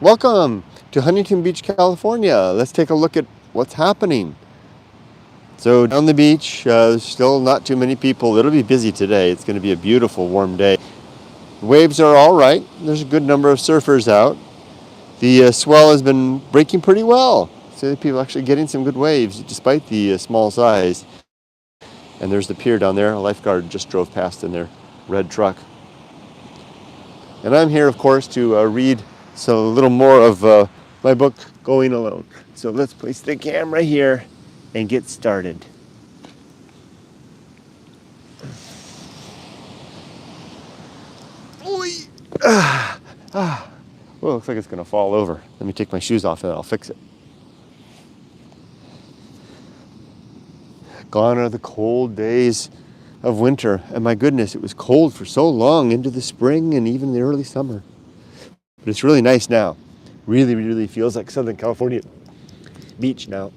Welcome to Huntington Beach, California. Let's take a look at what's happening. So down the beach, still not too many people. It'll be busy today. It's going to be a beautiful warm day. The waves are all right. There's a good number of surfers out. The swell has been breaking pretty well. So people are actually getting some good waves despite the small size. And there's the pier down there. A lifeguard just drove past in their red truck. And I'm here, of course, to read a little more of my book, Going Alone. So let's place the camera here and get started. Well, it looks like it's going to fall over. Let me take my shoes off and I'll fix it. Gone are the cold days of winter. And my goodness, it was cold for so long into the spring and even the early summer. But it's really nice now. Really, really feels like Southern California beach now.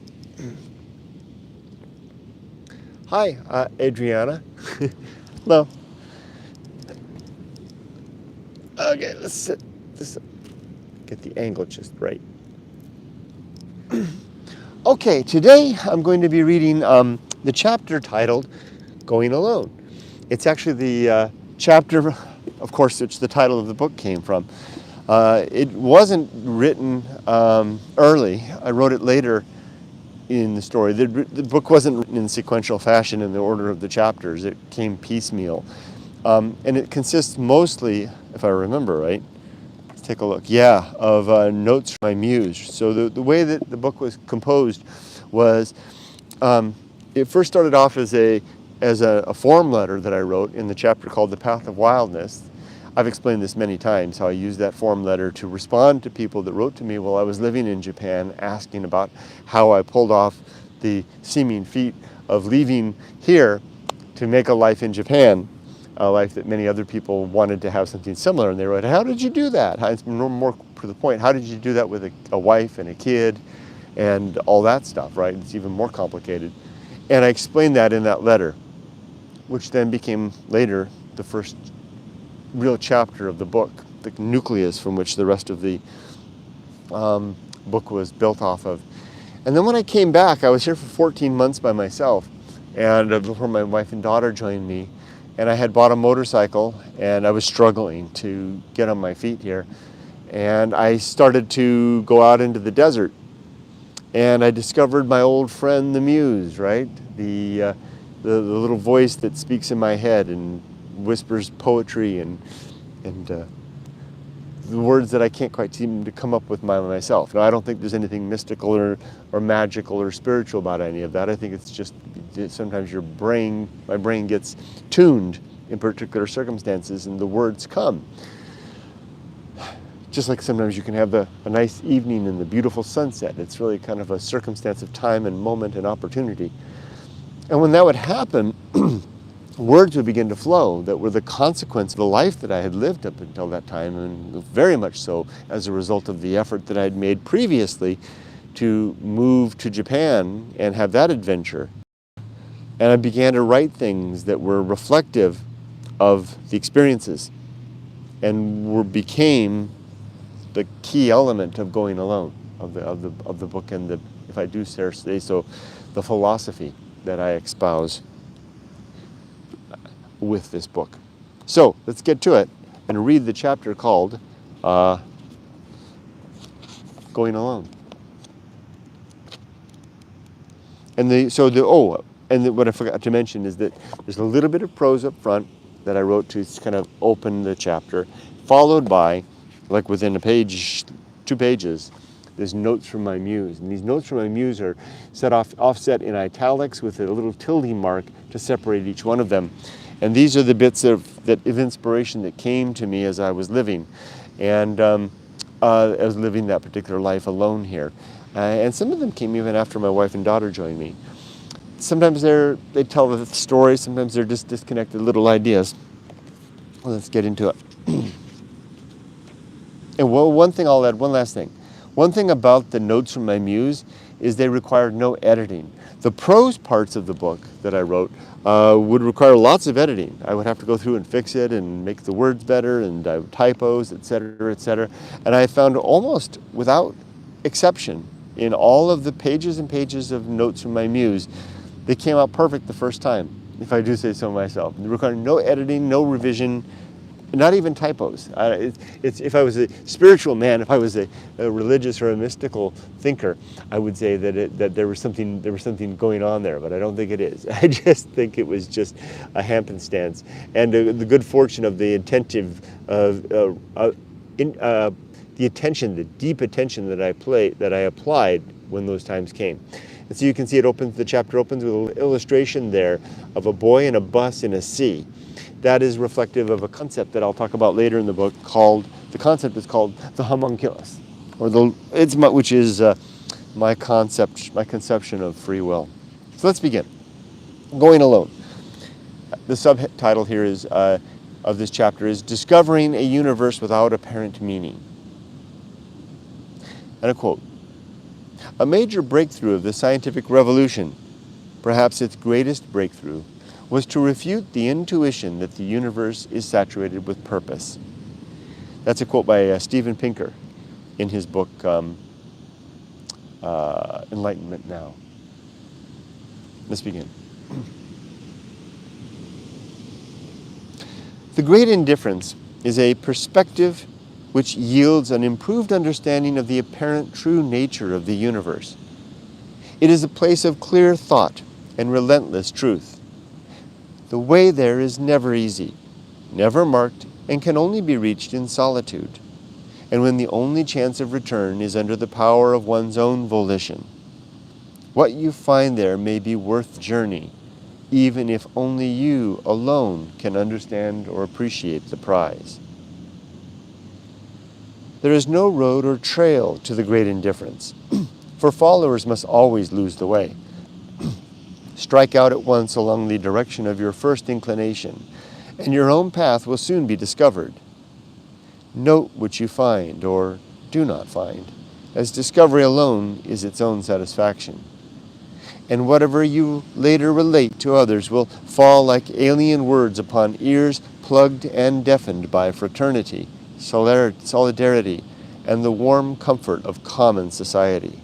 Hi, Adriana. Hello. Okay, let's sit. Get the angle just right. Okay, today I'm going to be reading the chapter titled Going Alone. It's actually the chapter, of course, which the title of the book came from. It wasn't written early. I wrote it later in the story. The book wasn't written in sequential fashion in the order of the chapters. It came piecemeal. And it consists mostly, if I remember right, let's take a look, of notes from my muse. So the way that the book was composed was, it first started off as a form letter that I wrote in the chapter called The Path of Wildness. I've explained this many times, how I used that form letter to respond to people that wrote to me while I was living in Japan, asking about how I pulled off the seeming feat of leaving here to make a life in Japan, a life that many other people wanted to have something similar. And they wrote, how did you do that? It's more to the point, how did you do that with a wife and a kid and all that stuff, right? It's even more complicated. And I explained that in that letter, which then became later the first real chapter of the book, the nucleus from which the rest of the book was built off of. And then when I came back, I was here for 14 months by myself, and before my wife and daughter joined me, and I had bought a motorcycle, and I was struggling to get on my feet here, and I started to go out into the desert, and I discovered my old friend, the Muse, right? The little voice that speaks in my head and whispers poetry and the words that I can't quite seem to come up with myself. Now, I don't think there's anything mystical or magical or spiritual about any of that. I think it's just sometimes my brain gets tuned in particular circumstances and the words come. Just like sometimes you can have a nice evening and the beautiful sunset. It's really kind of a circumstance of time and moment and opportunity. And when that would happen, words would begin to flow that were the consequence of the life that I had lived up until that time, and very much so as a result of the effort that I had made previously to move to Japan and have that adventure. And I began to write things that were reflective of the experiences and became the key element of Going Alone, of the book, and if I do say so, the philosophy that I espouse with this book. So let's get to it and read the chapter called Going Alone. And what I forgot to mention is that there's a little bit of prose up front that I wrote to kind of open the chapter, followed by, like within a page, 2 pages, there's notes from my muse. And these notes from my muse are offset in italics with a little tilde mark to separate each one of them. And these are the bits of inspiration that came to me as I was living. And I was living that particular life alone here. And some of them came even after my wife and daughter joined me. Sometimes they tell the story, sometimes they're just disconnected little ideas. Well, let's get into it. And one thing I'll add, one last thing. One thing about the notes from my muse is they required no editing. The prose parts of the book that I wrote would require lots of editing. I would have to go through and fix it and make the words better and typos, etc., etc. And I found almost without exception in all of the pages and pages of notes from my muse, they came out perfect the first time, if I do say so myself. They required no editing, no revision, not even typos. If I was a spiritual man, if I was a religious or a mystical thinker, I would say that there was something going on there, but I don't think it is. I just think it was just a happenstance, and the good fortune of the attentive, the attention, the deep attention that I applied when those times came. And so you can see the chapter opens with an illustration there of a boy in a bus in a sea. That is reflective of a concept that I'll talk about later in the book the concept is called the Homunculus, which is my conception of free will. So let's begin. Going alone. The subtitle here of this chapter is Discovering a Universe Without Apparent Meaning. And a quote, "A major breakthrough of the scientific revolution, perhaps its greatest breakthrough, was to refute the intuition that the universe is saturated with purpose." That's a quote by Steven Pinker in his book, Enlightenment Now. Let's begin. The great indifference is a perspective which yields an improved understanding of the apparent true nature of the universe. It is a place of clear thought and relentless truth. The way there is never easy, never marked, and can only be reached in solitude, and when the only chance of return is under the power of one's own volition. What you find there may be worth the journey, even if only you alone can understand or appreciate the prize. There is no road or trail to the great indifference, for followers must always lose the way. Strike out at once along the direction of your first inclination, and your own path will soon be discovered. Note what you find or do not find, as discovery alone is its own satisfaction. And whatever you later relate to others will fall like alien words upon ears plugged and deafened by fraternity, solidarity, and the warm comfort of common society.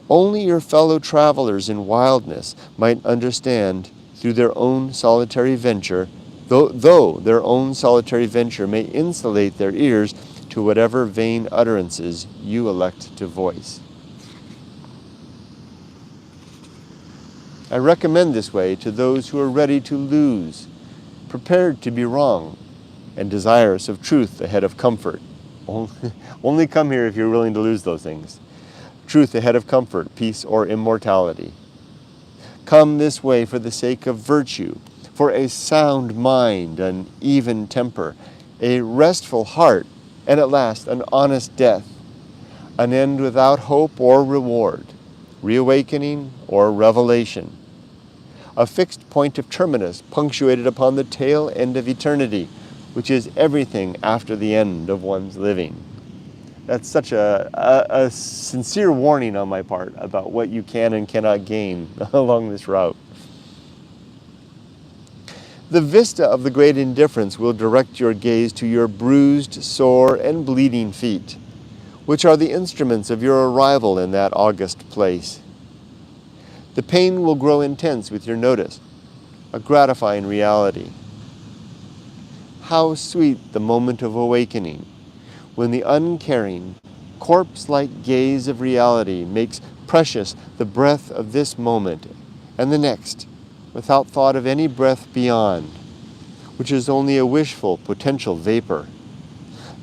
Only your fellow travelers in wildness might understand through their own solitary venture, though their own solitary venture may insulate their ears to whatever vain utterances you elect to voice. I recommend this way to those who are ready to lose, prepared to be wrong, and desirous of truth ahead of comfort. Only come here if you're willing to lose those things. Truth ahead of comfort, peace, or immortality. Come this way for the sake of virtue, for a sound mind, an even temper, a restful heart, and at last an honest death, an end without hope or reward, reawakening or revelation, a fixed point of terminus punctuated upon the tail end of eternity, which is everything after the end of one's living. That's such a sincere warning on my part about what you can and cannot gain along this route. The vista of the great indifference will direct your gaze to your bruised, sore, and bleeding feet, which are the instruments of your arrival in that august place. The pain will grow intense with your notice, a gratifying reality. How sweet the moment of awakening, when the uncaring, corpse-like gaze of reality makes precious the breath of this moment and the next, without thought of any breath beyond, which is only a wishful potential vapor,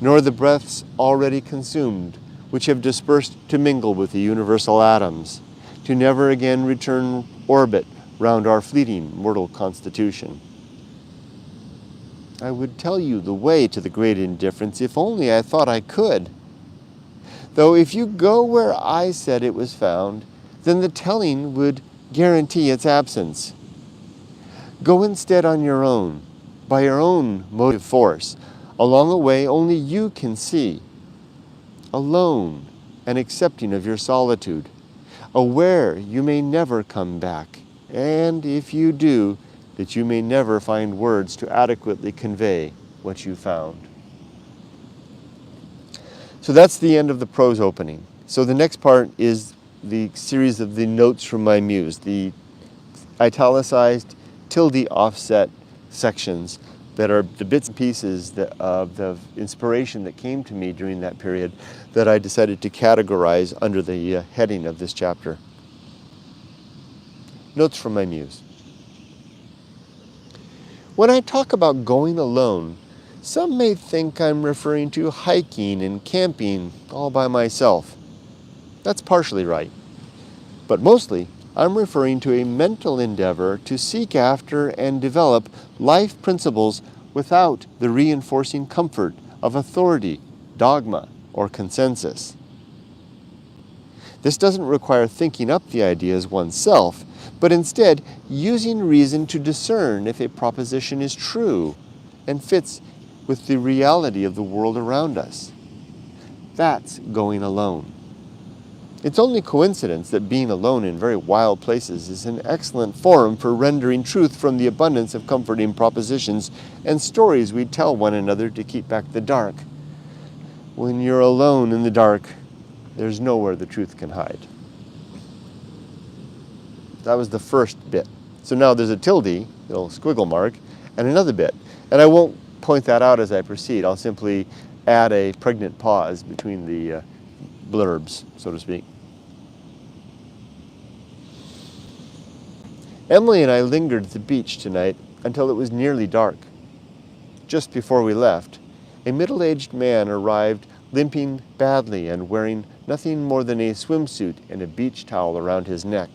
nor the breaths already consumed, which have dispersed to mingle with the universal atoms, to never again return orbit round our fleeting mortal constitution. I would tell you the way to the great indifference if only I thought I could. Though if you go where I said it was found, then the telling would guarantee its absence. Go instead on your own, by your own motive force, along a way only you can see, alone and accepting of your solitude, aware you may never come back, and if you do, that you may never find words to adequately convey what you found. So that's the end of the prose opening. So the next part is the series of the notes from my muse, the italicized, tilde offset sections that are the bits and pieces of the inspiration that came to me during that period that I decided to categorize under the heading of this chapter. Notes from my muse. When I talk about going alone, some may think I'm referring to hiking and camping all by myself. That's partially right. But mostly, I'm referring to a mental endeavor to seek after and develop life principles without the reinforcing comfort of authority, dogma, or consensus. This doesn't require thinking up the ideas oneself, but instead using reason to discern if a proposition is true and fits with the reality of the world around us. That's going alone. It's only coincidence that being alone in very wild places is an excellent forum for rendering truth from the abundance of comforting propositions and stories we tell one another to keep back the dark. When you're alone in the dark, there's nowhere the truth can hide. That was the first bit. So now there's a tilde, little squiggle mark, and another bit. And I won't point that out as I proceed. I'll simply add a pregnant pause between the blurbs, so to speak. Emily and I lingered at the beach tonight until it was nearly dark. Just before we left, a middle-aged man arrived limping badly and wearing nothing more than a swimsuit and a beach towel around his neck.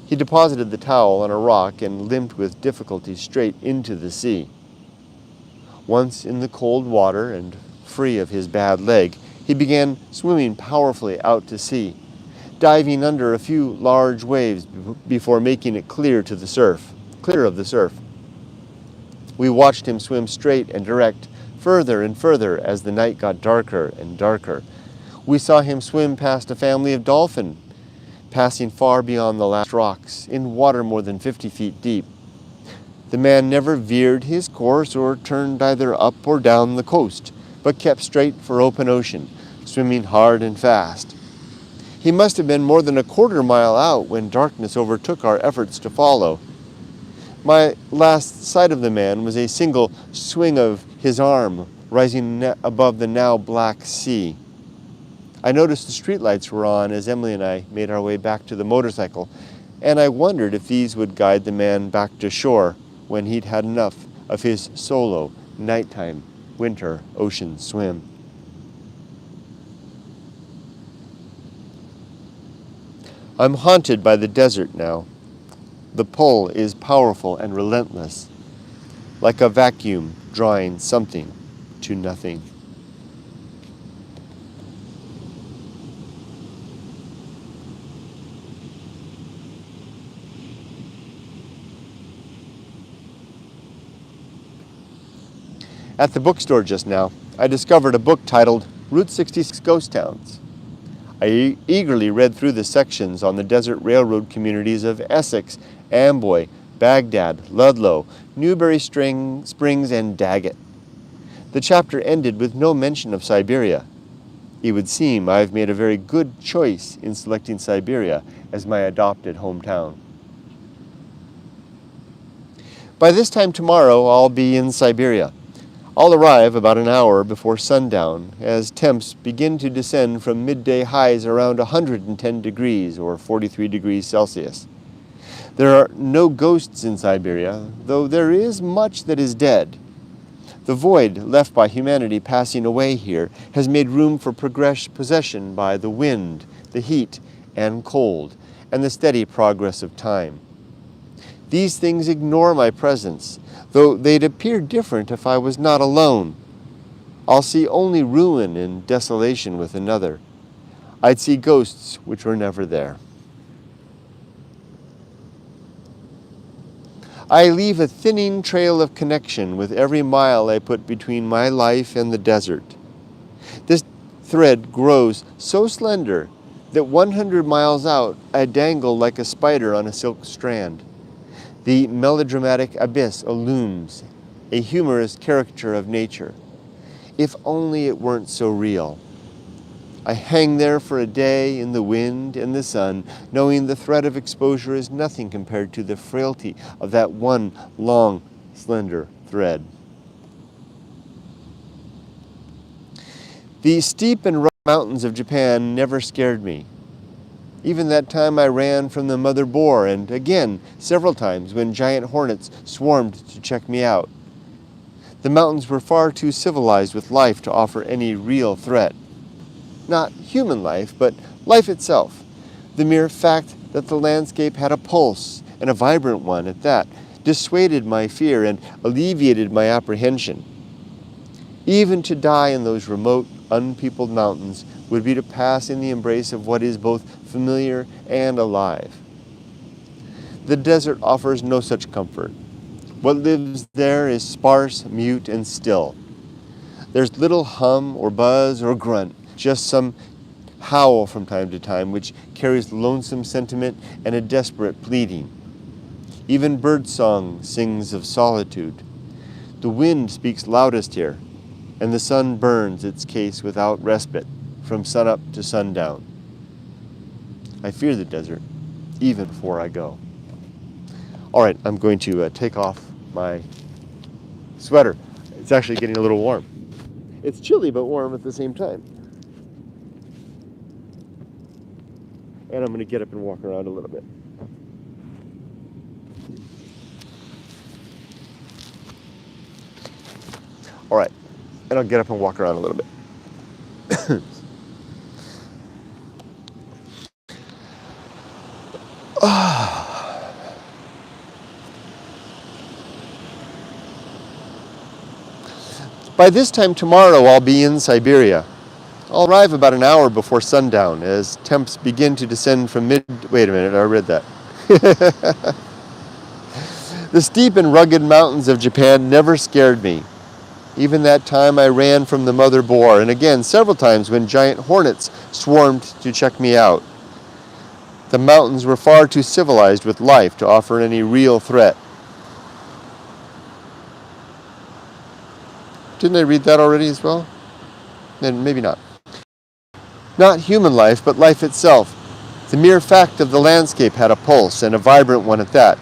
He deposited the towel on a rock and limped with difficulty straight into the sea. Once in the cold water and free of his bad leg, he began swimming powerfully out to sea, diving under a few large waves before making it clear of the surf. We watched him swim straight and direct, further and further as the night got darker and darker. We saw him swim past a family of dolphin, passing far beyond the last rocks, in water more than 50 feet deep. The man never veered his course or turned either up or down the coast, but kept straight for open ocean, swimming hard and fast. He must have been more than a quarter mile out when darkness overtook our efforts to follow. My last sight of the man was a single swing of his arm rising above the now black sea. I noticed the streetlights were on as Emily and I made our way back to the motorcycle, and I wondered if these would guide the man back to shore when he'd had enough of his solo, nighttime, winter ocean swim. I'm haunted by the desert now. The pull is powerful and relentless, like a vacuum drawing something to nothing. At the bookstore just now, I discovered a book titled Route 66 Ghost Towns. I eagerly read through the sections on the desert railroad communities of Essex, Amboy, Baghdad, Ludlow, Newberry Springs, and Daggett. The chapter ended with no mention of Siberia. It would seem I've made a very good choice in selecting Siberia as my adopted hometown. By this time tomorrow, I'll be in Siberia. I'll arrive about an hour before sundown as temps begin to descend from midday highs around 110 degrees or 43 degrees Celsius. There are no ghosts in Siberia, though there is much that is dead. The void left by humanity passing away here has made room for possession by the wind, the heat, and cold, and the steady progress of time. These things ignore my presence, though they'd appear different if I was not alone. I'll see only ruin and desolation with another. I'd see ghosts which were never there. I leave a thinning trail of connection with every mile I put between my life and the desert. This thread grows so slender that 100 miles out I dangle like a spider on a silk strand. The melodramatic abyss illumes, a humorous caricature of nature. If only it weren't so real. I hang there for a day in the wind and the sun, knowing the threat of exposure is nothing compared to the frailty of that one long, slender thread. The steep and rough mountains of Japan never scared me. Even that time I ran from the mother boar, and again several times when giant hornets swarmed to check me out. The mountains were far too civilized with life to offer any real threat. Not human life, but life itself. The mere fact that the landscape had a pulse, and a vibrant one at that, dissuaded my fear and alleviated my apprehension. Even to die in those remote, unpeopled mountains would be to pass in the embrace of what is both familiar and alive. The desert offers no such comfort. What lives there is sparse, mute, and still. There's little hum or buzz or grunt, just some howl from time to time, which carries lonesome sentiment and a desperate pleading. Even birdsong sings of solitude. The wind speaks loudest here, and the sun burns its case without respite, from sunup to sundown. I fear the desert, even before I go. All right, I'm going to take off my sweater. It's actually getting a little warm. It's chilly, but warm at the same time. And I'm going to get up and walk around a little bit. All right, and I'll get up and walk around a little bit. By this time tomorrow, I'll be in Siberia. I'll arrive about an hour before sundown as temps begin to descend from Wait a minute, I read that. The steep and rugged mountains of Japan never scared me. Even that time I ran from the mother boar, and again several times when giant hornets swarmed to check me out. The mountains were far too civilized with life to offer any real threat. Didn't I read that already as well? Then maybe not. Not human life, but life itself. The mere fact of the landscape had a pulse, and a vibrant one at that.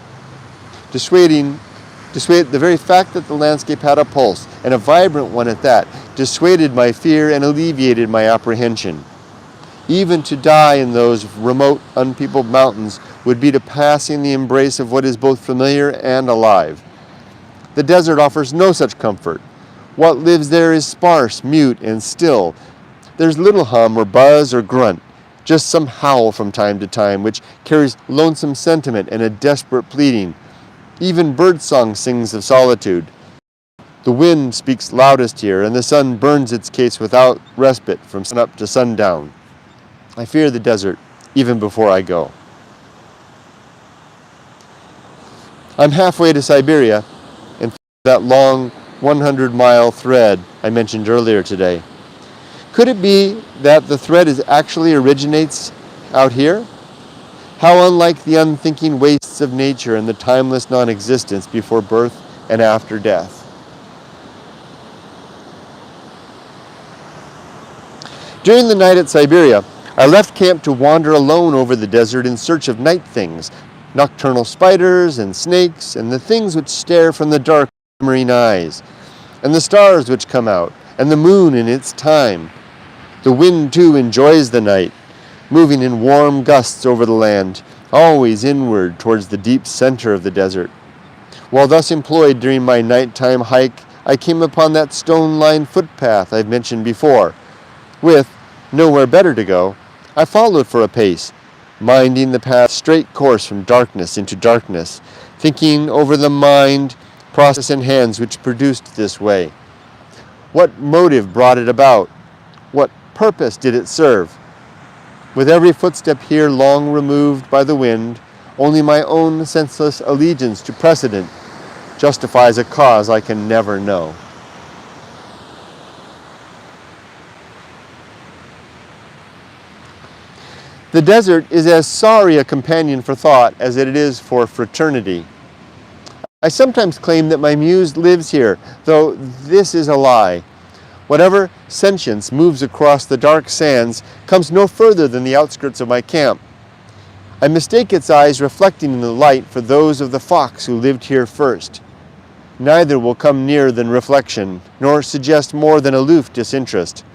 The very fact that the landscape had a pulse, and a vibrant one at that, dissuaded my fear and alleviated my apprehension. Even to die in those remote, unpeopled mountains would be to pass in the embrace of what is both familiar and alive. The desert offers no such comfort. What lives there is sparse, mute, and still. There's little hum or buzz or grunt, just some howl from time to time, which carries lonesome sentiment and a desperate pleading. Even birdsong sings of solitude. The wind speaks loudest here, and the sun burns its case without respite from sunup to sundown. I fear the desert, even before I go. I'm halfway to Siberia, and that long 100-mile thread I mentioned earlier today. Could it be that the thread actually originates out here? How unlike the unthinking wastes of nature and the timeless non-existence before birth and after death. During the night at Siberia, I left camp to wander alone over the desert in search of night things, nocturnal spiders and snakes, and the things which stare from the dark marine eyes, and the stars which come out, and the moon in its time. The wind, too, enjoys the night, moving in warm gusts over the land, always inward towards the deep center of the desert. While thus employed during my nighttime hike, I came upon that stone-lined footpath I've mentioned before. With nowhere better to go, I followed for a pace, minding the path's straight course from darkness into darkness, thinking over the mind, process, and hands which produced this way. What motive brought it about? What purpose did it serve? With every footstep here long removed by the wind, only my own senseless allegiance to precedent justifies a cause I can never know. The desert is as sorry a companion for thought as it is for fraternity. I sometimes claim that my muse lives here, though this is a lie. Whatever sentience moves across the dark sands comes no further than the outskirts of my camp. I mistake its eyes reflecting in the light for those of the fox who lived here first. Neither will come nearer than reflection, nor suggest more than aloof disinterest.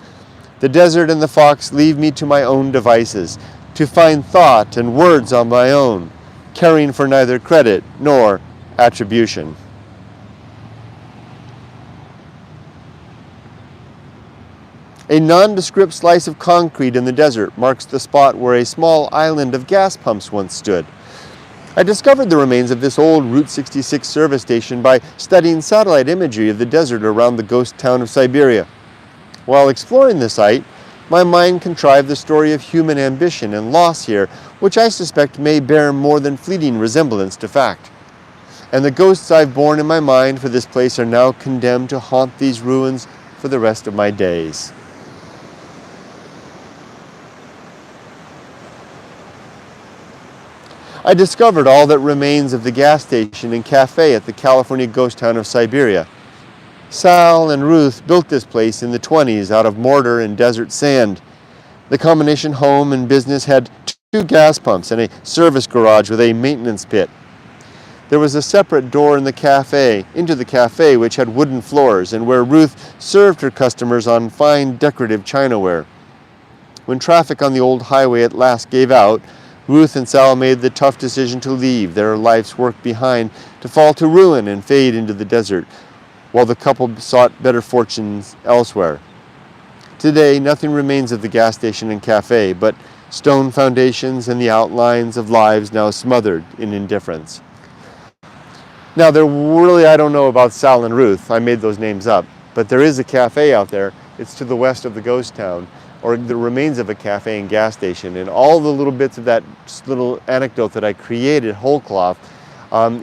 The desert and the fox leave me to my own devices, to find thought and words on my own, caring for neither credit nor attribution. A nondescript slice of concrete in the desert marks the spot where a small island of gas pumps once stood. I discovered the remains of this old Route 66 service station by studying satellite imagery of the desert around the ghost town of Siberia. While exploring the site, my mind contrived the story of human ambition and loss here, which I suspect may bear more than fleeting resemblance to fact. And the ghosts I've borne in my mind for this place are now condemned to haunt these ruins for the rest of my days. I discovered all that remains of the gas station and cafe at the California ghost town of Siberia. Sal and Ruth built this place in the 1920s out of mortar and desert sand. The combination home and business had 2 gas pumps and a service garage with a maintenance pit. There was a separate door in the cafe, into the cafe, which had wooden floors and where Ruth served her customers on fine decorative chinaware. When traffic on the old highway at last gave out, Ruth and Sal made the tough decision to leave their life's work behind, to fall to ruin and fade into the desert, while the couple sought better fortunes elsewhere. Today, nothing remains of the gas station and cafe, but stone foundations and the outlines of lives now smothered in indifference. Now, I don't know about Sal and Ruth. I made those names up. But there is a cafe out there. It's to the west of the ghost town, or the remains of a cafe and gas station. And all the little bits of that little anecdote that I created whole cloth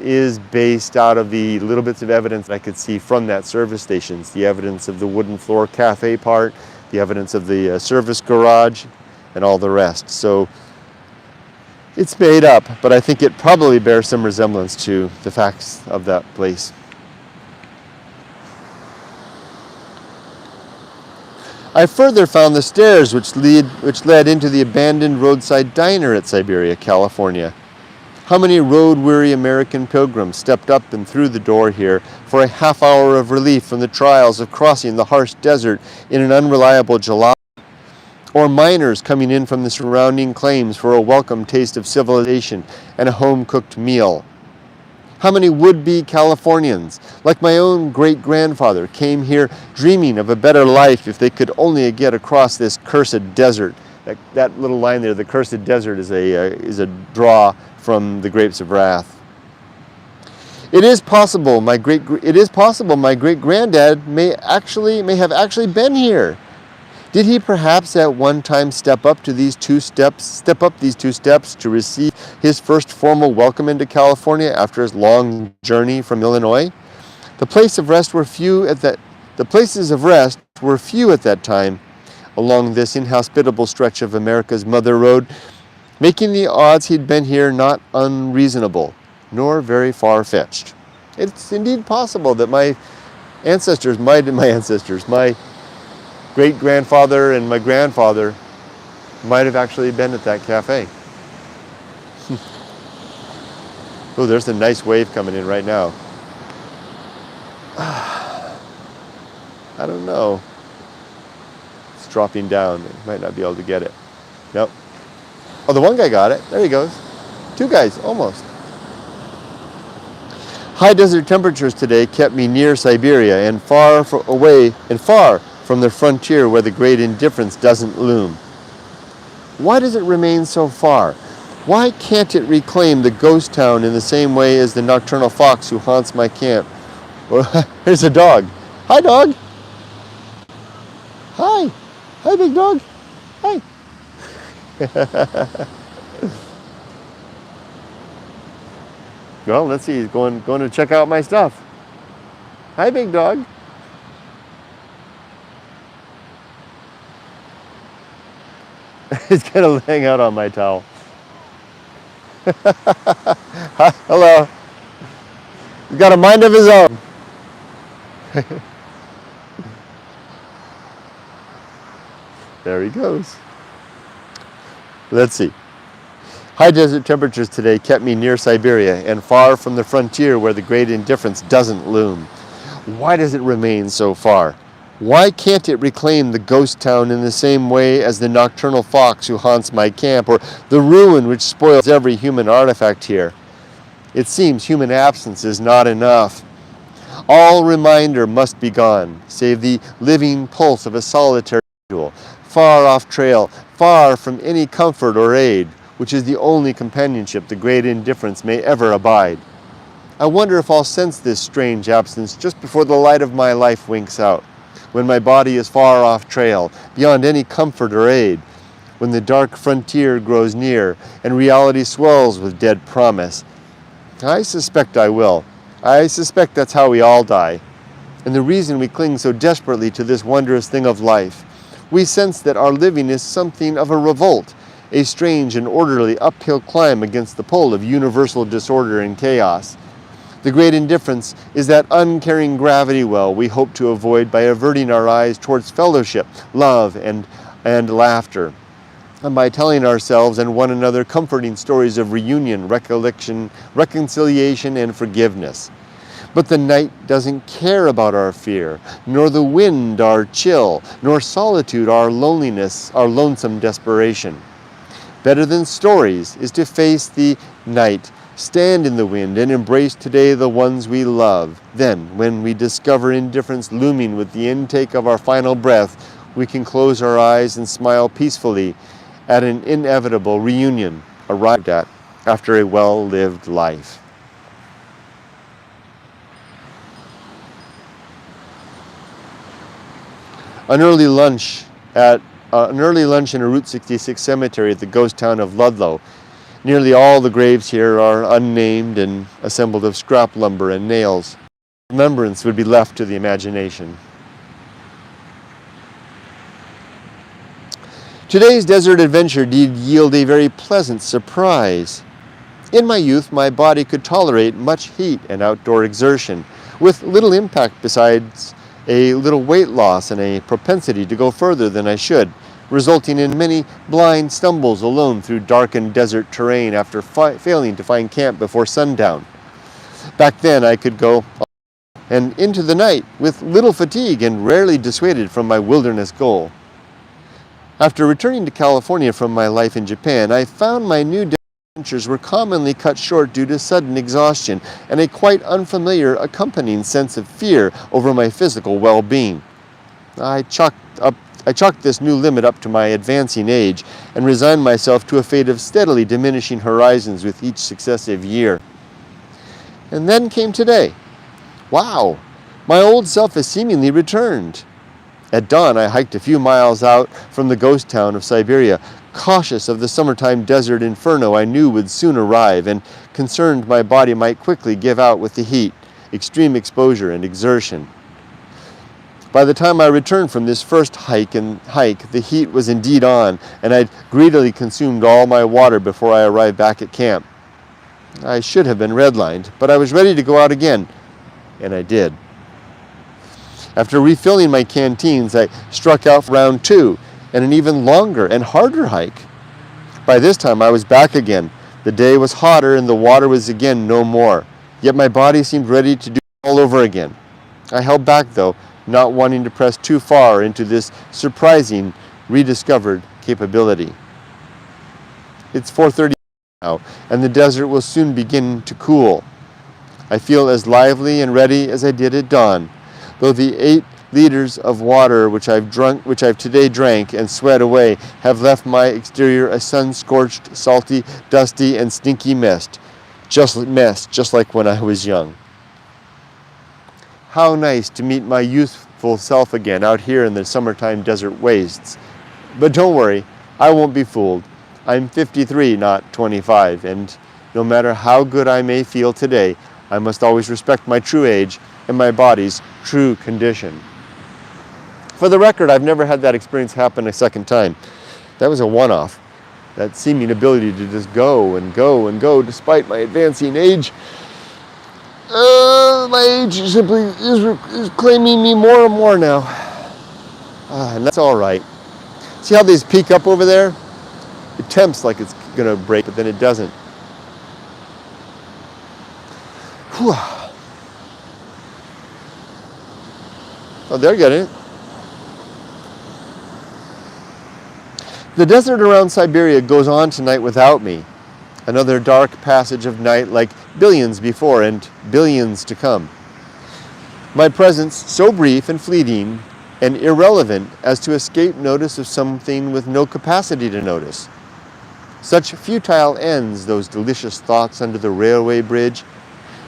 is based out of the little bits of evidence that I could see from that service stations. The evidence of the wooden floor cafe part, the evidence of the service garage, and all the rest. So it's made up, but I think it probably bears some resemblance to the facts of that place. I further found the stairs which led into the abandoned roadside diner at Siberia, California. How many road-weary American pilgrims stepped up and through the door here for a half hour of relief from the trials of crossing the harsh desert in an unreliable jalop, or miners coming in from the surrounding claims for a welcome taste of civilization and a home-cooked meal. How many would-be Californians, like my own great-grandfather, came here dreaming of a better life if they could only get across this cursed desert. That little line there, the cursed desert, is a draw from the Grapes of Wrath. It is possible my great-granddad may have actually been here. Did he perhaps at one time step up these 2 steps to receive his first formal welcome into California after his long journey from Illinois? The places of rest were few at that time along this inhospitable stretch of America's Mother Road, making the odds he'd been here not unreasonable, nor very far-fetched. It's indeed possible that my great-grandfather and my grandfather might have actually been at that cafe. Oh, there's a nice wave coming in right now. I don't know. It's dropping down. It might not be able to get it. Nope. Oh, the one guy got it. There he goes. 2 guys, almost. High desert temperatures today kept me near Siberia and far from the frontier where the great indifference doesn't loom. Why does it remain so far? Why can't it reclaim the ghost town in the same way as the nocturnal fox who haunts my camp? Well, here's a dog. Hi, dog. Hi. Hi, big dog. Hi. Well, let's see. He's going to check out my stuff. Hi, big dog. He's going to hang out on my towel. Hi, hello. He's got a mind of his own. There he goes. Let's see. High desert temperatures today kept me near Siberia and far from the frontier where the great indifference doesn't loom. Why does it remain so far? Why can't it reclaim the ghost town in the same way as the nocturnal fox who haunts my camp, or the ruin which spoils every human artifact here? It seems human absence is not enough. All reminder must be gone, save the living pulse of a solitary individual, far off trail, far from any comfort or aid, which is the only companionship the great indifference may ever abide. I wonder if I'll sense this strange absence just before the light of my life winks out, when my body is far off trail, beyond any comfort or aid, when the dark frontier grows near and reality swells with dead promise. I suspect I will. I suspect that's how we all die. And the reason we cling so desperately to this wondrous thing of life, we sense that our living is something of a revolt, a strange and orderly uphill climb against the pull of universal disorder and chaos. The great indifference is that uncaring gravity well we hope to avoid by averting our eyes towards fellowship, love, and laughter, and by telling ourselves and one another comforting stories of reunion, recollection, reconciliation, and forgiveness. But the night doesn't care about our fear, nor the wind our chill, nor solitude our loneliness, our lonesome desperation. Better than stories is to face the night, stand in the wind, and embrace today the ones we love. Then, when we discover indifference looming with the intake of our final breath, we can close our eyes and smile peacefully at an inevitable reunion arrived at after a well-lived life. An early lunch in a Route 66 cemetery at the ghost town of Ludlow. Nearly all the graves here are unnamed and assembled of scrap lumber and nails. Remembrance would be left to the imagination. Today's desert adventure did yield a very pleasant surprise. In my youth, my body could tolerate much heat and outdoor exertion, with little impact besides a little weight loss and a propensity to go further than I should, resulting in many blind stumbles alone through darkened desert terrain after failing to find camp before sundown. Back then I could go and into the night with little fatigue and rarely dissuaded from my wilderness goal. After returning to California from my life in Japan, I found my new adventures were commonly cut short due to sudden exhaustion and a quite unfamiliar accompanying sense of fear over my physical well-being. I chalked this new limit up to my advancing age and resigned myself to a fate of steadily diminishing horizons with each successive year. And then came today. Wow, my old self has seemingly returned. At dawn, I hiked a few miles out from the ghost town of Siberia, cautious of the summertime desert inferno I knew would soon arrive, and concerned my body might quickly give out with the heat, extreme exposure, and exertion. By the time I returned from this first hike, the heat was indeed on, and I'd greedily consumed all my water before I arrived back at camp. I should have been redlined, but I was ready to go out again, and I did. After refilling my canteens, I struck out for round 2 and an even longer and harder hike. By this time, I was back again. The day was hotter and the water was again no more, yet my body seemed ready to do it all over again. I held back, though, not wanting to press too far into this surprising, rediscovered capability. It's 4:30 now, and the desert will soon begin to cool. I feel as lively and ready as I did at dawn, though the 8 liters of water which I've today drank and sweat away have left my exterior a sun-scorched, salty, dusty, and stinky mess, just like when I was young. How nice to meet my youthful self again out here in the summertime desert wastes. But don't worry, I won't be fooled. I'm 53, not 25, and no matter how good I may feel today, I must always respect my true age and my body's true condition. For the record, I've never had that experience happen a second time. That was a one-off. That seeming ability to just go and go and go despite my advancing age. My age simply is claiming me more and more now. And that's all right. See how these peak up over there? It tempts like it's going to break, but then it doesn't. Whew. Oh, they're getting it. The desert around Siberia goes on tonight without me. Another dark passage of night like billions before and billions to come. My presence so brief and fleeting and irrelevant as to escape notice of something with no capacity to notice. Such futile ends, those delicious thoughts under the railway bridge.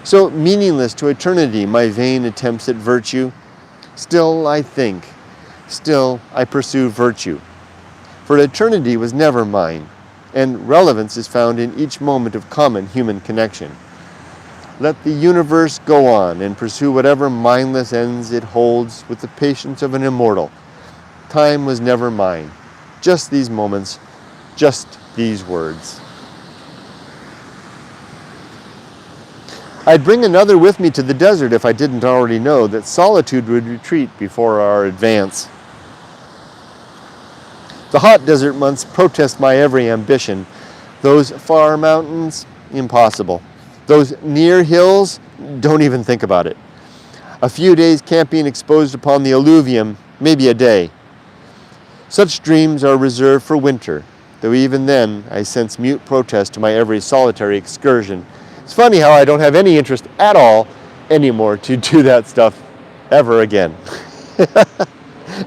So meaningless to eternity, my vain attempts at virtue. Still I think, still I pursue virtue. For eternity was never mine, and relevance is found in each moment of common human connection. Let the universe go on and pursue whatever mindless ends it holds with the patience of an immortal. Time was never mine. Just these moments, just these words. I'd bring another with me to the desert if I didn't already know that solitude would retreat before our advance. The hot desert months protest my every ambition. Those far mountains, impossible. Those near hills, don't even think about it. A few days camping exposed upon the alluvium, maybe a day. Such dreams are reserved for winter, though even then I sense mute protest to my every solitary excursion. It's funny how I don't have any interest at all anymore to do that stuff ever again.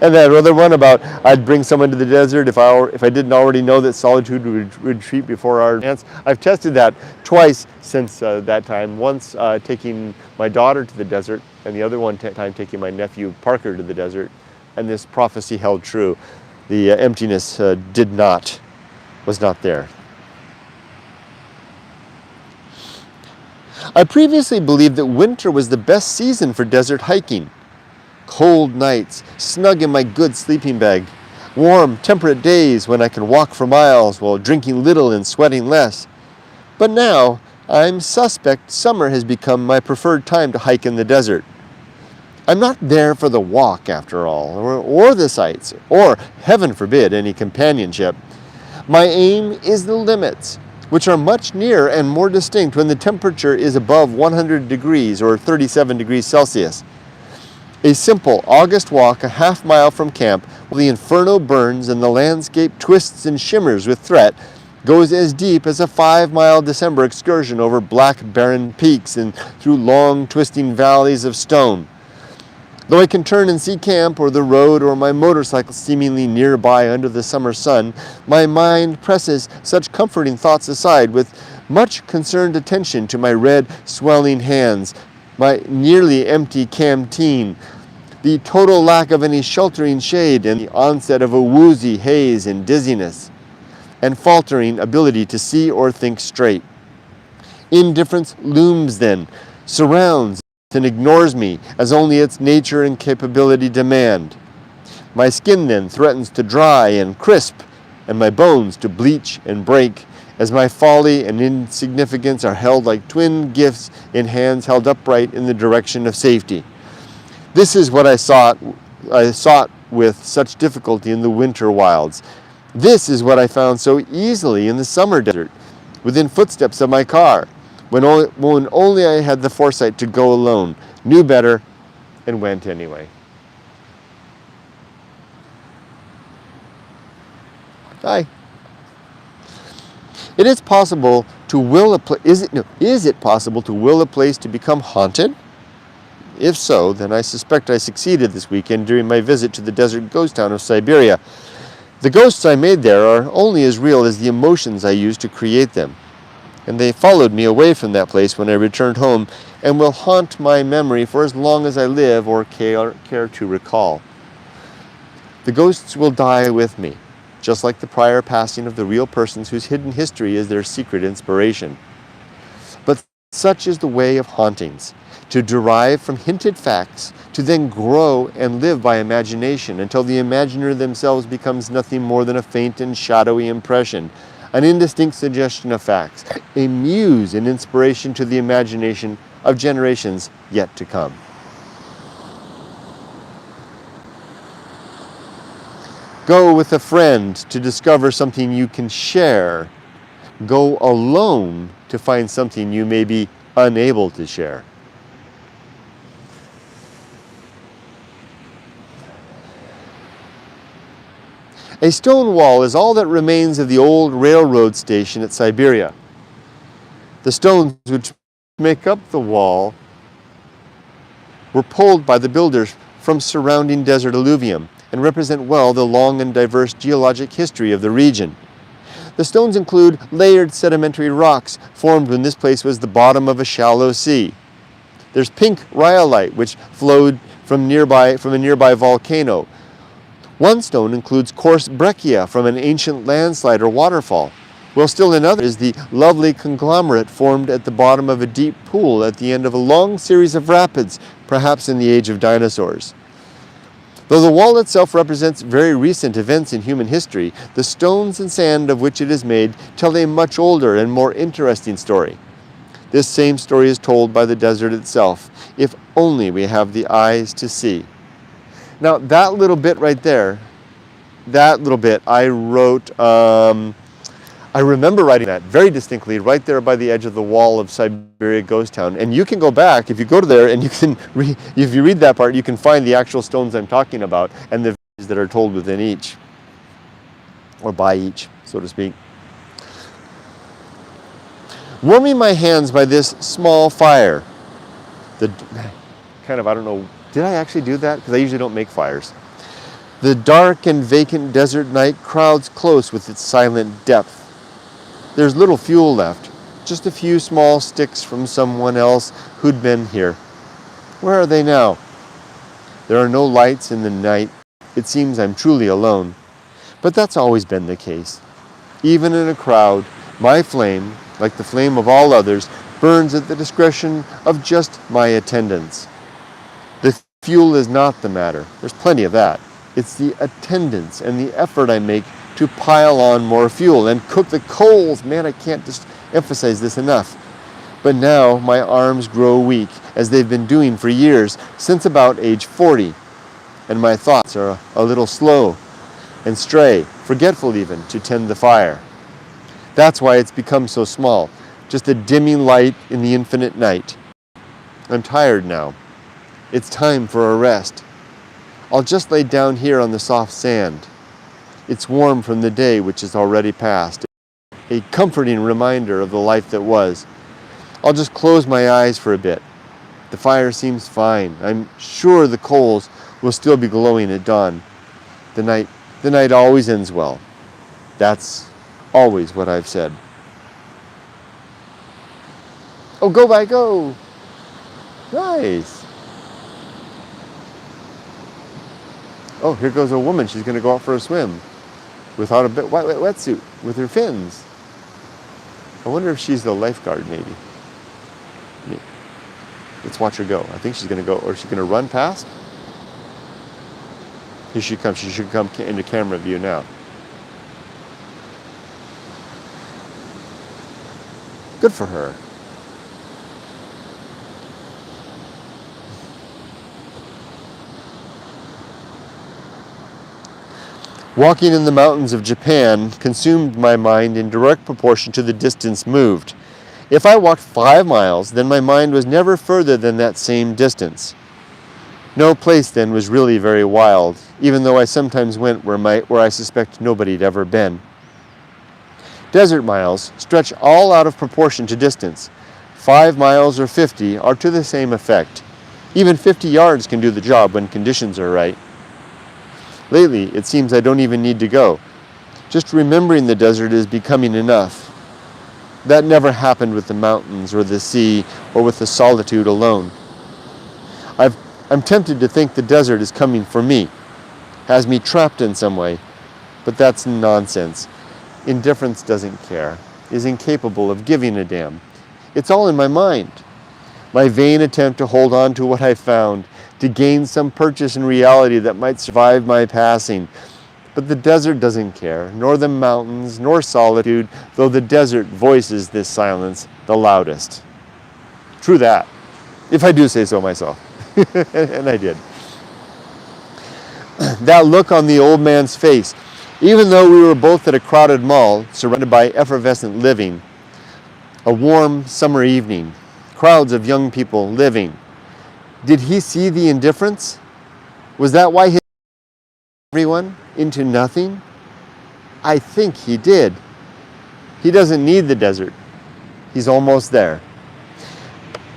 And that other one about I'd bring someone to the desert if I didn't already know that solitude would retreat before our dance. I've tested that twice since that time. Once taking my daughter to the desert, and the other time taking my nephew Parker to the desert. And this prophecy held true. The emptiness was not there. I previously believed that winter was the best season for desert hiking. Cold nights, snug in my good sleeping bag, warm, temperate days when I can walk for miles while drinking little and sweating less. But now, I'm suspect summer has become my preferred time to hike in the desert. I'm not there for the walk, after all, or the sights, or, heaven forbid, any companionship. My aim is the limits, which are much nearer and more distinct when the temperature is above 100 degrees or 37 degrees Celsius. A simple August walk a half mile from camp while the inferno burns and the landscape twists and shimmers with threat goes as deep as a 5-mile December excursion over black barren peaks and through long twisting valleys of stone. Though I can turn and see camp or the road or my motorcycle seemingly nearby under the summer sun, my mind presses such comforting thoughts aside with much concerned attention to my red, swelling hands, my nearly empty canteen, the total lack of any sheltering shade and the onset of a woozy haze and dizziness, and faltering ability to see or think straight. Indifference looms then, surrounds and ignores me as only its nature and capability demand. My skin then threatens to dry and crisp, and my bones to bleach and break, as my folly and insignificance are held like twin gifts in hands held upright in the direction of safety. This is what I sought with such difficulty in the winter wilds. This is what I found so easily in the summer desert, within footsteps of my car, when only I had the foresight to go alone, knew better, and went anyway. Hi. It is possible to will a place. Is it possible to will a place to become haunted? If so, then I suspect I succeeded this weekend during my visit to the desert ghost town of Siberia. The ghosts I made there are only as real as the emotions I used to create them, and they followed me away from that place when I returned home and will haunt my memory for as long as I live or care to recall. The ghosts will die with me, just like the prior passing of the real persons whose hidden history is their secret inspiration. But such is the way of hauntings, to derive from hinted facts, to then grow and live by imagination until the imaginer themselves becomes nothing more than a faint and shadowy impression, an indistinct suggestion of facts, a muse and inspiration to the imagination of generations yet to come. Go with a friend to discover something you can share. Go alone to find something you may be unable to share. A stone wall is all that remains of the old railroad station at Siberia. The stones which make up the wall were pulled by the builders from surrounding desert alluvium and represent well the long and diverse geologic history of the region. The stones include layered sedimentary rocks formed when this place was the bottom of a shallow sea. There's pink rhyolite which flowed from a nearby volcano. One stone includes coarse breccia from an ancient landslide or waterfall, while still another is the lovely conglomerate formed at the bottom of a deep pool at the end of a long series of rapids, perhaps in the age of dinosaurs. Though the wall itself represents very recent events in human history, the stones and sand of which it is made tell a much older and more interesting story. This same story is told by the desert itself, if only we have the eyes to see. Now, that little bit right there, I wrote, I remember writing that very distinctly right there by the edge of the wall of Siberia Ghost Town. And you can go back, if you go to there, and you can if you read that part, you can find the actual stones I'm talking about and the stories that are told within each, or by each, so to speak. Warming my hands by this small fire. I don't know, did I actually do that? Because I usually don't make fires. The dark and vacant desert night crowds close with its silent depth. There's little fuel left, just a few small sticks from someone else who'd been here. Where are they now? There are no lights in the night. It seems I'm truly alone. But that's always been the case. Even in a crowd, my flame, like the flame of all others, burns at the discretion of just my attendants. The fuel is not the matter. There's plenty of that. It's the attendance and the effort I make to pile on more fuel and cook the coals. Man, I can't just emphasize this enough. But now my arms grow weak, as they've been doing for years, since about age 40. And my thoughts are a little slow and stray, forgetful even to tend the fire. That's why it's become so small, just a dimming light in the infinite night. I'm tired now. It's time for a rest. I'll just lay down here on the soft sand. It's warm from the day which is already past, a comforting reminder of the life that was. I'll just close my eyes for a bit. The fire seems fine. I'm sure the coals will still be glowing at dawn. The night always ends well. That's always what I've said. Oh, go by go! Nice! Oh, here goes a woman. She's going to go out for a swim without a wetsuit, with her fins. I wonder if she's the lifeguard, maybe. Let's watch her go. I think she's going to go, or she's going to run past. Here she comes. She should come into camera view now. Good for her. Walking in the mountains of Japan consumed my mind in direct proportion to the distance moved. If I walked 5 miles, then my mind was never further than that same distance. No place then was really very wild, even though I sometimes went where I suspect nobody'd ever been. Desert miles stretch all out of proportion to distance. 5 miles or 50 are to the same effect. Even 50 yards can do the job when conditions are right. Lately, it seems I don't even need to go. Just remembering the desert is becoming enough. That never happened with the mountains or the sea or with the solitude alone. I'm tempted to think the desert is coming for me, has me trapped in some way, but that's nonsense. Indifference doesn't care, is incapable of giving a damn. It's all in my mind. my vain attempt to hold on to what I found, to gain some purchase in reality that might survive my passing. But the desert doesn't care, nor the mountains, nor solitude, though the desert voices this silence the loudest. True that, if I do say so myself. And I did. That look on the old man's face, even though we were both at a crowded mall, surrounded by effervescent living, a warm summer evening, crowds of young people living. Did he see the indifference? Was that why he everyone into nothing? I think he did. He doesn't need the desert. He's almost there.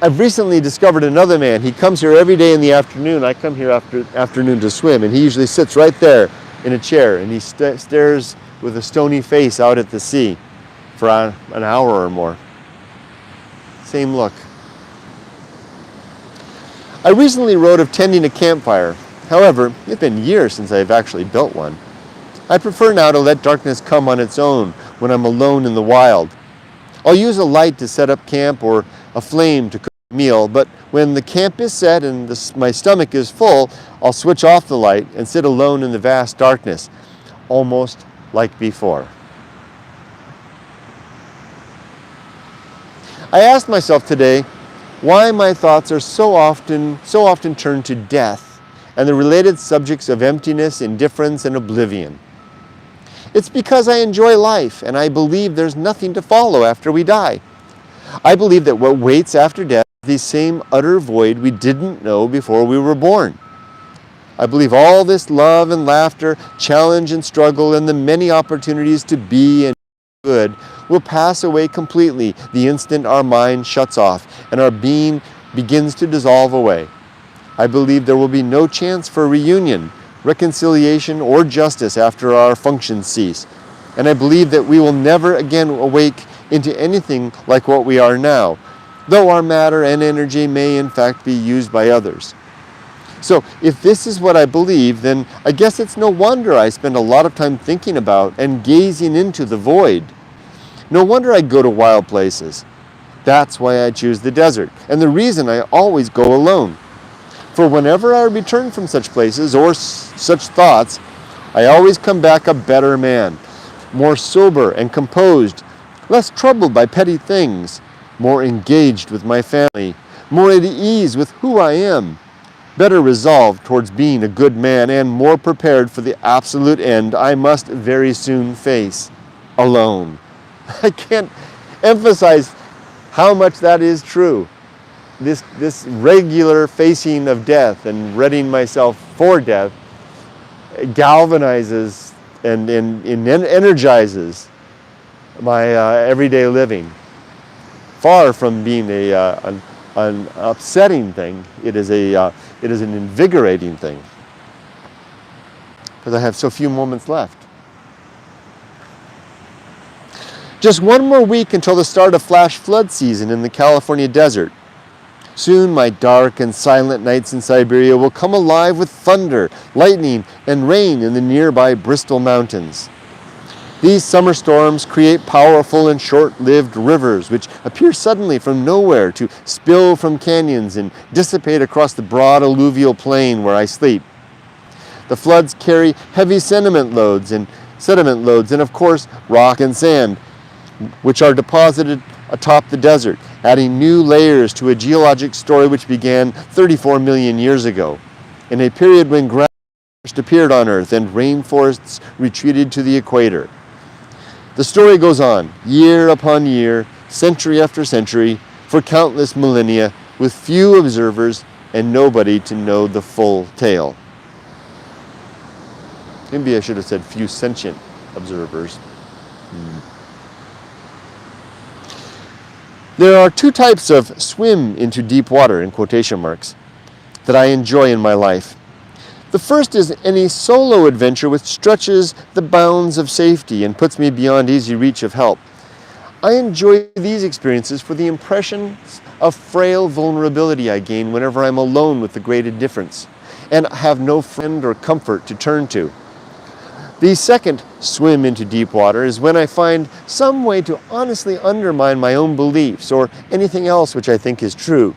I've recently discovered another man. He comes here every day in the afternoon. I come here after afternoon to swim, and he usually sits right there in a chair, and he stares with a stony face out at the sea for an hour or more. Same look. I recently wrote of tending a campfire. However, it's been years since I've actually built one. I prefer now to let darkness come on its own when I'm alone in the wild. I'll use a light to set up camp or a flame to cook a meal, but when the camp is set and my stomach is full, I'll switch off the light and sit alone in the vast darkness, almost like before. I asked myself today why my thoughts are so often turned to death and the related subjects of emptiness, indifference, and oblivion. It's because I enjoy life and I believe there's nothing to follow after we die. I believe that what waits after death is the same utter void we didn't know before we were born. I believe all this love and laughter, challenge and struggle, and the many opportunities to be and do good will pass away completely the instant our mind shuts off and our being begins to dissolve away. I believe there will be no chance for reunion, reconciliation, or justice after our functions cease. And I believe that we will never again awake into anything like what we are now, though our matter and energy may in fact be used by others. So if this is what I believe, then I guess it's no wonder I spend a lot of time thinking about and gazing into the void. No wonder I go to wild places. That's why I choose the desert, and the reason I always go alone. For whenever I return from such places or such thoughts, I always come back a better man, more sober and composed, less troubled by petty things, more engaged with my family, more at ease with who I am, better resolved towards being a good man, and more prepared for the absolute end I must very soon face, alone. I can't emphasize how much that is true. This regular facing of death and readying myself for death galvanizes and energizes my everyday living. Far from being an upsetting thing, it is an invigorating thing, because I have so few moments left. Just one more week until the start of flash flood season in the California desert. Soon my dark and silent nights in Siberia will come alive with thunder, lightning, and rain in the nearby Bristol Mountains. These summer storms create powerful and short-lived rivers which appear suddenly from nowhere to spill from canyons and dissipate across the broad alluvial plain where I sleep. The floods carry heavy sediment loads and of course rock and sand, which are deposited atop the desert, adding new layers to a geologic story which began 34 million years ago, in a period when ground first appeared on Earth and rainforests retreated to the equator. The story goes on, year upon year, century after century, for countless millennia, with few observers and nobody to know the full tale. Maybe I should have said few sentient observers. There are two types of swim into deep water, in quotation marks, that I enjoy in my life. The first is any solo adventure which stretches the bounds of safety and puts me beyond easy reach of help. I enjoy these experiences for the impressions of frail vulnerability I gain whenever I'm alone with the great indifference and have no friend or comfort to turn to. The second swim into deep water is when I find some way to honestly undermine my own beliefs or anything else which I think is true.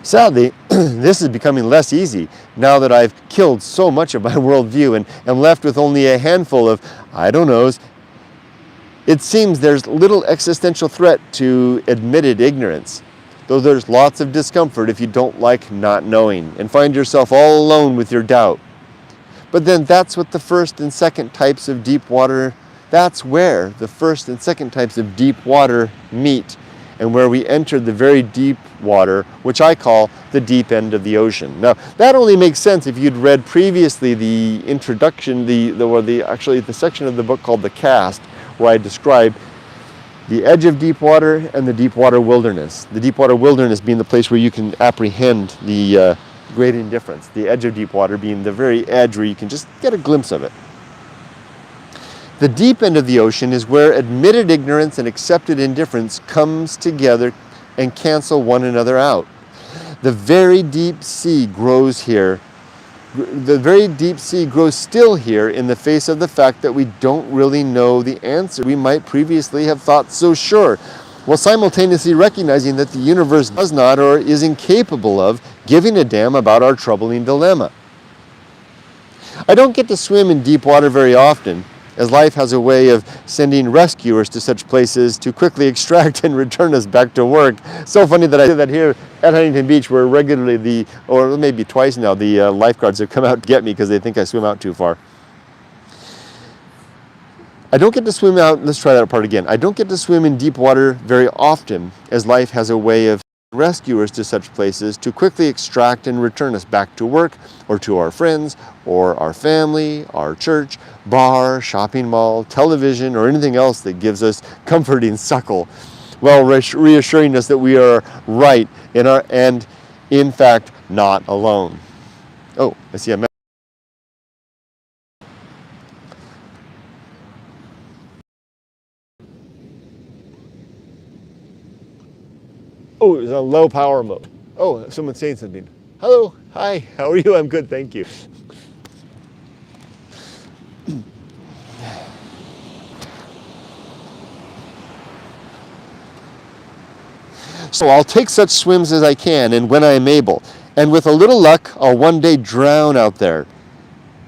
Sadly, this is becoming less easy now that I've killed so much of my worldview and am left with only a handful of I don't knows. It seems there's little existential threat to admitted ignorance, though there's lots of discomfort if you don't like not knowing and find yourself all alone with your doubt. But then that's what the first and second types of deep water, that's where the first and second types of deep water meet, and where we enter the very deep water, which I call the deep end of the ocean. Now, that only makes sense if you'd read previously the introduction, actually the section of the book called The Cast, where I described the edge of deep water and the deep water wilderness. The deep water wilderness being the place where you can apprehend the great indifference. The edge of deep water being the very edge where you can just get a glimpse of it. The deep end of the ocean is where admitted ignorance and accepted indifference comes together and cancel one another out. The very deep sea grows here. The very deep sea grows still here in the face of the fact that we don't really know the answer we might previously have thought so sure, while simultaneously recognizing that the universe does not or is incapable of giving a damn about our troubling dilemma. I don't get to swim in deep water very often, as life has a way of sending rescuers to such places to quickly extract and return us back to work. So funny that I say that here at Huntington Beach, where regularly or maybe twice now, the lifeguards have come out to get me because they think I swim out too far. I don't get to swim out, let's try that part again. I don't get to swim in deep water very often, as life has a way of rescuers to such places to quickly extract and return us back to work or to our friends or our family, our church, bar, shopping mall, television, or anything else that gives us comforting suckle, while reassuring us that we are right and in fact not alone. Oh, I see a message. Oh, it was on low power mode. Oh, someone's saying something. Hello, hi, how are you? I'm good, thank you. So I'll take such swims as I can and when I am able, and with a little luck, I'll one day drown out there.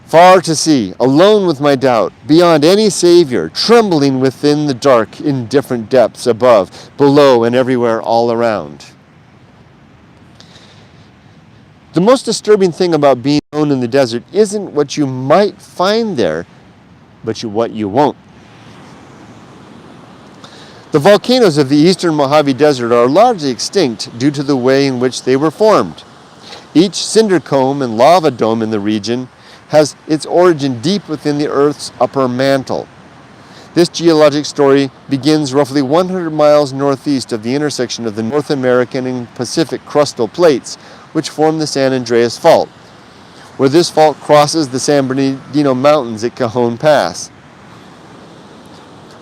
Far to sea, alone with my doubt, beyond any savior, trembling within the dark, indifferent depths above, below, and everywhere all around. The most disturbing thing about being alone in the desert isn't what you might find there, but what you won't. The volcanoes of the eastern Mojave Desert are largely extinct due to the way in which they were formed. Each cinder cone and lava dome in the region has its origin deep within the Earth's upper mantle. This geologic story begins roughly 100 miles northeast of the intersection of the North American and Pacific crustal plates, which form the San Andreas Fault, where this fault crosses the San Bernardino Mountains at Cajon Pass.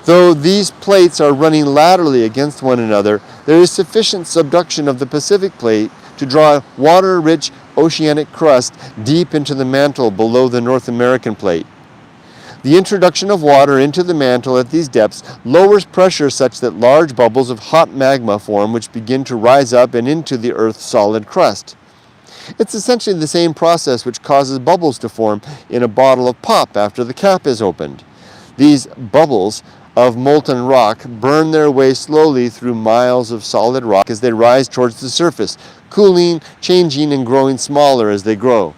Though these plates are running laterally against one another, there is sufficient subduction of the Pacific plate to draw water-rich oceanic crust deep into the mantle below the North American plate. The introduction of water into the mantle at these depths lowers pressure such that large bubbles of hot magma form, which begin to rise up and into the Earth's solid crust. It's essentially the same process which causes bubbles to form in a bottle of pop after the cap is opened. These bubbles of molten rock burn their way slowly through miles of solid rock as they rise towards the surface, cooling, changing, and growing smaller as they go.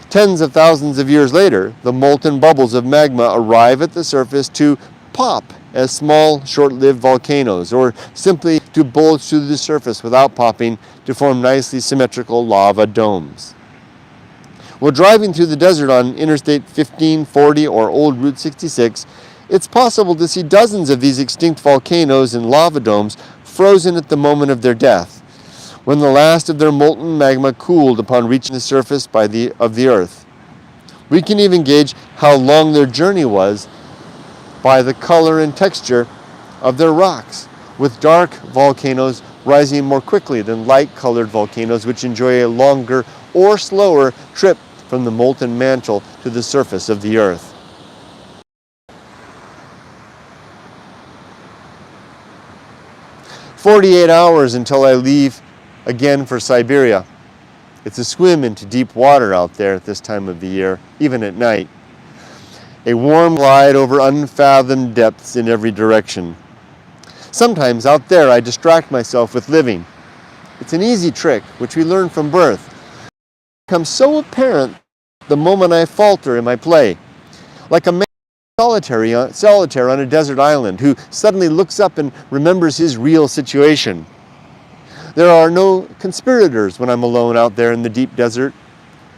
Tens of thousands of years later, the molten bubbles of magma arrive at the surface to pop as small, short-lived volcanoes, or simply to bulge through the surface without popping to form nicely symmetrical lava domes. While driving through the desert on Interstate 1540 or Old Route 66, it's possible to see dozens of these extinct volcanoes and lava domes frozen at the moment of their death, when the last of their molten magma cooled upon reaching the surface of the Earth. We can even gauge how long their journey was by the color and texture of their rocks, with dark volcanoes rising more quickly than light-colored volcanoes, which enjoy a longer or slower trip from the molten mantle to the surface of the Earth. 48 hours until I leave again for Siberia. It's a swim into deep water out there at this time of the year, even at night. A warm glide over unfathomed depths in every direction. Sometimes out there I distract myself with living. It's an easy trick, which we learn from birth. It becomes so apparent the moment I falter in my play, like a man solitaire on a desert island who suddenly looks up and remembers his real situation. There are no conspirators when I'm alone out there in the deep desert.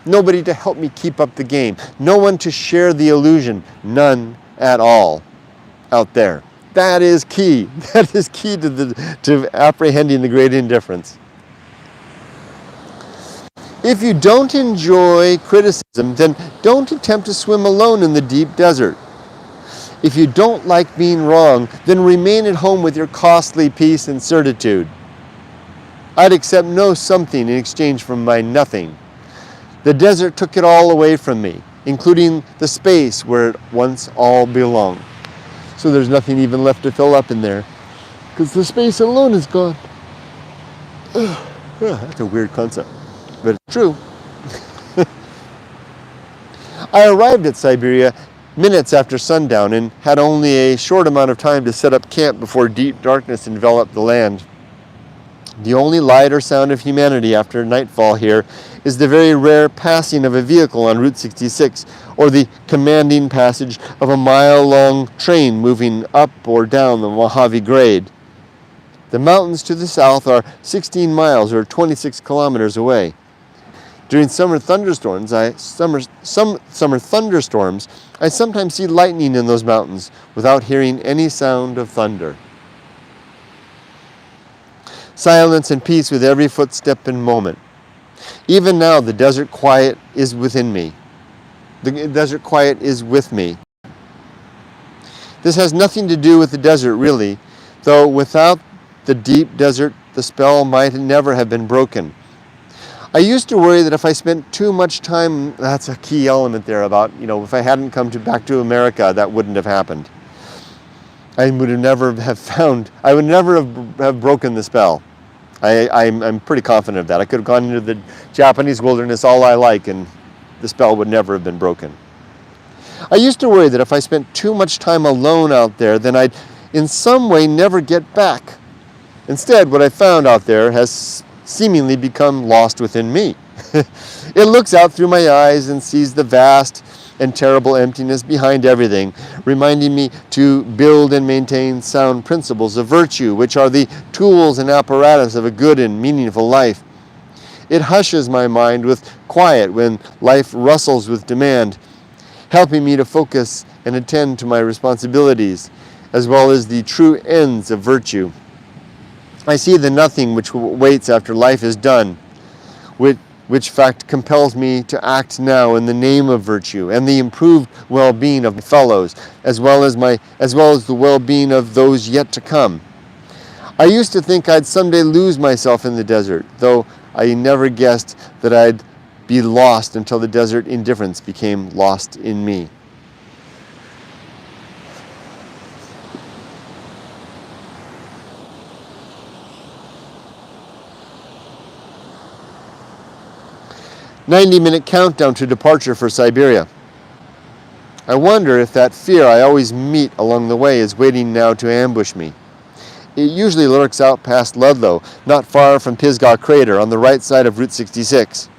Nobody to help me keep up the game. No one to share the illusion. None at all out there. That is key. That is key to apprehending the great indifference. If you don't enjoy criticism, then don't attempt to swim alone in the deep desert. If you don't like being wrong, then remain at home with your costly peace and certitude. I'd accept no something in exchange for my nothing. The desert took it all away from me, including the space where it once all belonged. So there's nothing even left to fill up in there, because the space alone is gone. That's a weird concept, but it's true. I arrived at Siberia minutes after sundown and had only a short amount of time to set up camp before deep darkness enveloped the land. The only light or sound of humanity after nightfall here is the very rare passing of a vehicle on Route 66, or the commanding passage of a mile-long train moving up or down the Mojave Grade. The mountains to the south are 16 miles or 26 kilometers away. During summer thunderstorms, I sometimes see lightning in those mountains without hearing any sound of thunder. Silence and peace with every footstep and moment. Even now, the desert quiet is within me. The desert quiet is with me. This has nothing to do with the desert, really, though without the deep desert, the spell might never have been broken. I used to worry that if I spent too much time, that's a key element there about, if I hadn't come back to America, that wouldn't have happened. I would never have broken the spell. I'm pretty confident of that. I could have gone into the Japanese wilderness all I like, and the spell would never have been broken. I used to worry that if I spent too much time alone out there, then I'd in some way never get back. Instead, what I found out there has seemingly become lost within me. It looks out through my eyes and sees the vast and terrible emptiness behind everything, reminding me to build and maintain sound principles of virtue, which are the tools and apparatus of a good and meaningful life. It hushes my mind with quiet when life rustles with demand, helping me to focus and attend to my responsibilities, as well as the true ends of virtue. I see the nothing which waits after life is done, which fact compels me to act now in the name of virtue and the improved well-being of my fellows, as well as the well-being of those yet to come. I used to think I'd someday lose myself in the desert, though I never guessed that I'd be lost until the desert indifference became lost in me. "90-minute countdown to departure for Siberia. I wonder if that fear I always meet along the way is waiting now to ambush me. It usually lurks out past Ludlow, not far from Pisgah Crater, on the right side of Route 66.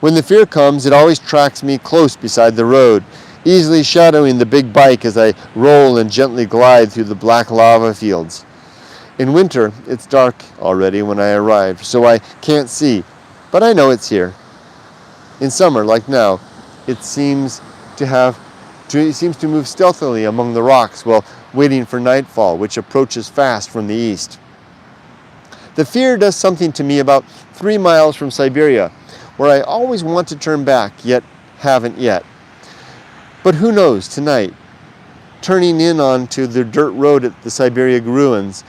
When the fear comes, it always tracks me close beside the road, easily shadowing the big bike as I roll and gently glide through the black lava fields. In winter, it's dark already when I arrive, so I can't see, but I know it's here. In summer, like now, it seems to move stealthily among the rocks while waiting for nightfall, which approaches fast from the east. The fear does something to me about 3 miles from Siberia, where I always want to turn back, yet haven't yet. But who knows, tonight, turning in onto the dirt road at the Siberia ruins,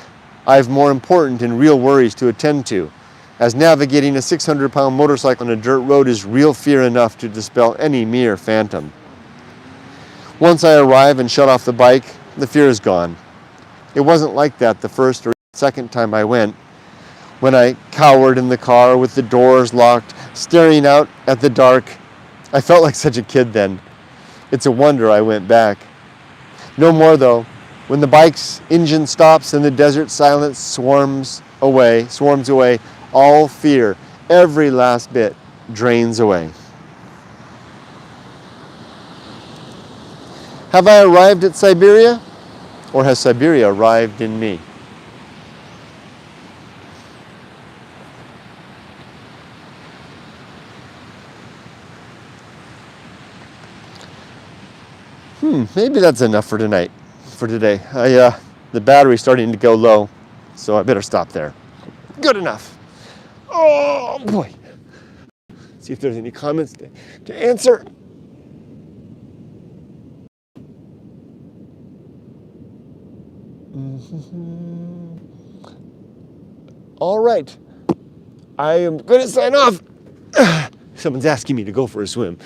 I've more important and real worries to attend to, as navigating a 600-pound motorcycle on a dirt road is real fear enough to dispel any mere phantom. Once I arrive and shut off the bike, the fear is gone. It wasn't like that the first or second time I went, when I cowered in the car with the doors locked, staring out at the dark. I felt like such a kid then. It's a wonder I went back. No more though. When the bike's engine stops and the desert silence swarms away, all fear, every last bit, drains away. Have I arrived at Siberia, or has Siberia arrived in me? Maybe that's enough for today. The battery's starting to go low, so I better stop there. Good enough. Oh boy. See if there's any comments to answer. All right. I am going to sign off. Someone's asking me to go for a swim.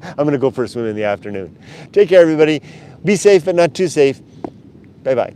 I'm going to go for a swim in the afternoon. Take care, everybody. Be safe, but not too safe. Bye-bye.